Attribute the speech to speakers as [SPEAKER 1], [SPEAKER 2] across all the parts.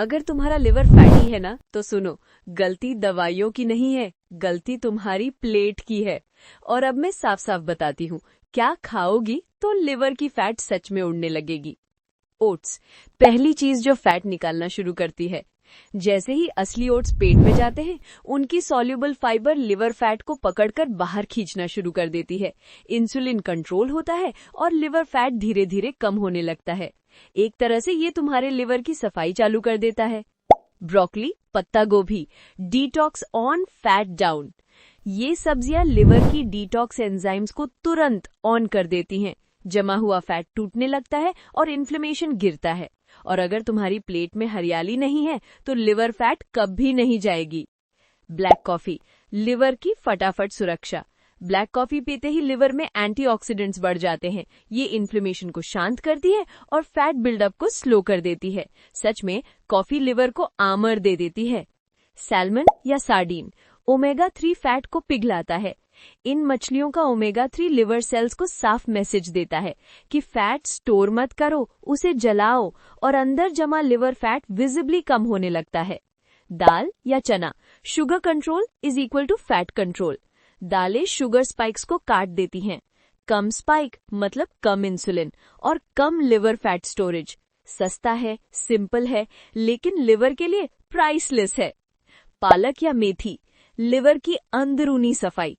[SPEAKER 1] अगर तुम्हारा liver fatty है ना, तो सुनो, गलती दवाइयों की नहीं है, गलती तुम्हारी प्लेट की है। और अब मैं साफ साफ बताती हूँ, क्या खाओगी तो लिवर की फैट सच में उड़ने लगेगी। ओट्स पहली चीज जो फैट निकालना शुरू करती है। जैसे ही असली ओट्स पेट में जाते हैं, उनकी सॉल्युबल फाइबर लिवर फैट को पकड़कर बाहर खींचना शुरू कर देती है। इंसुलिन कंट्रोल होता है और लिवर फैट धीरे धीरे कम होने लगता है। एक तरह से ये तुम्हारे लिवर की सफाई चालू कर देता है। ब्रोकली, पत्ता गोभी, डिटॉक्स ऑन, फैट डाउन। ये सब्जियां लिवर की डिटॉक्स एंजाइम्स को तुरंत ऑन कर देती हैं। जमा हुआ फैट टूटने लगता है और इन्फ्लेमेशन गिरता है। और अगर तुम्हारी प्लेट में हरियाली नहीं है, तो लिवर फैट कभी नहीं जाएगी। ब्लैक कॉफी, लिवर की फटाफट सुरक्षा। ब्लैक कॉफी पीते ही लिवर में एंटीऑक्सीडेंट्स बढ़ जाते हैं। ये इन्फ्लेमेशन को शांत करती है और फैट बिल्डअप को स्लो कर देती है। सच में कॉफी लिवर को आमर दे देती है। सैल्मन या सार्डीन ओमेगा 3 फैट को पिघलाता है। इन मछलियों का ओमेगा 3 लिवर सेल्स को साफ मैसेज देता है कि फैट स्टोर मत करो, उसे जलाओ, और अंदर जमा लिवर फैट विजिबली कम होने लगता है। दाल या चना, sugar control is equal to fat control. दालें शुगर स्पाइक्स को काट देती हैं। कम स्पाइक मतलब कम इंसुलिन और कम लिवर फैट स्टोरेज। सस्ता है, सिंपल है, लेकिन लिवर के लिए प्राइसलेस है। पालक या मेथी, लिवर की अंदरूनी सफाई।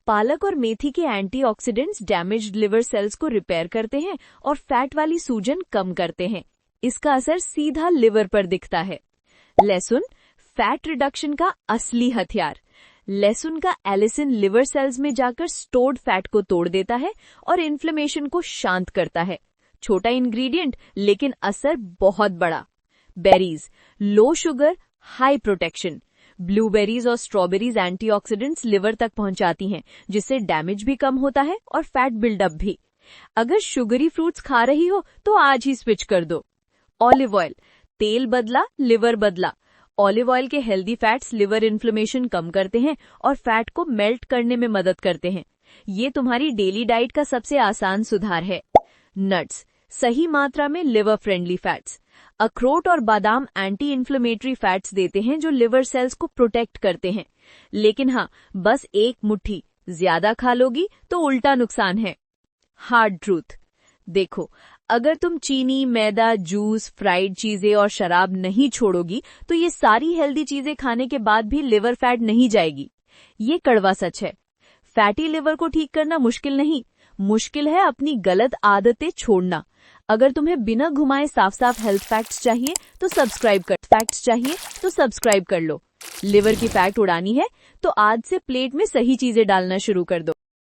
[SPEAKER 1] पालक और मेथी के एंटीऑक्सीडेंट्स डैमेज्ड लिवर सेल्स को रिपेयर करते हैं और फैट वाली सूजन कम करते हैं। इसका असर सीधा लिवर पर दिखता है। लहसुन, फैट रिडक्शन का असली हथियार। लहसुन का एलिसिन लिवर सेल्स में जाकर स्टोर्ड फैट को तोड़ देता है और इन्फ्लेमेशन को शांत करता है। छोटा इंग्रेडिएंट लेकिन असर बहुत बड़ा। Berries, low sugar, high protection. Blueberries और स्ट्रॉबेरीज एंटीऑक्सीडेंट्स लिवर तक पहुंचाती हैं, जिससे डैमेज भी कम होता है और फैट बिल्डअप भी। अगर शुगरी फ्रूट्स खा रही हो तो आज ही स्विच कर दो। ऑलिव ऑयल, तेल बदला लिवर बदला। ऑलिव ऑयल के हेल्दी फैट्स लिवर इन्फ्लेमेशन कम करते हैं और फैट को मेल्ट करने में मदद करते हैं। ये तुम्हारी डेली डाइट का सबसे आसान सुधार है। नट्स, सही मात्रा में लिवर फ्रेंडली फैट्स। अखरोट और बादाम एंटी इन्फ्लेमेटरी फैट्स देते हैं जो लिवर सेल्स को प्रोटेक्ट करते हैं। लेकिन हाँ, बस एक मुट्ठी ज्यादा खा लोगी तो उल्टा नुकसान है। हार्ड ट्रूथ, देखो, अगर तुम चीनी, मैदा, जूस, फ्राइड चीजें और शराब नहीं छोड़ोगी, तो ये सारी हेल्दी चीजें खाने के बाद भी लिवर फैट नहीं जाएगी। ये कड़वा सच है। फैटी लिवर को ठीक करना मुश्किल नहीं, मुश्किल है अपनी गलत आदतें छोड़ना। अगर तुम्हें बिना घुमाए साफ साफ हेल्थ फैक्ट्स चाहिए तो सब्सक्राइब कर लो। लिवर की फैट उड़ानी है तो आज से प्लेट में सही चीजें डालना शुरू कर दो।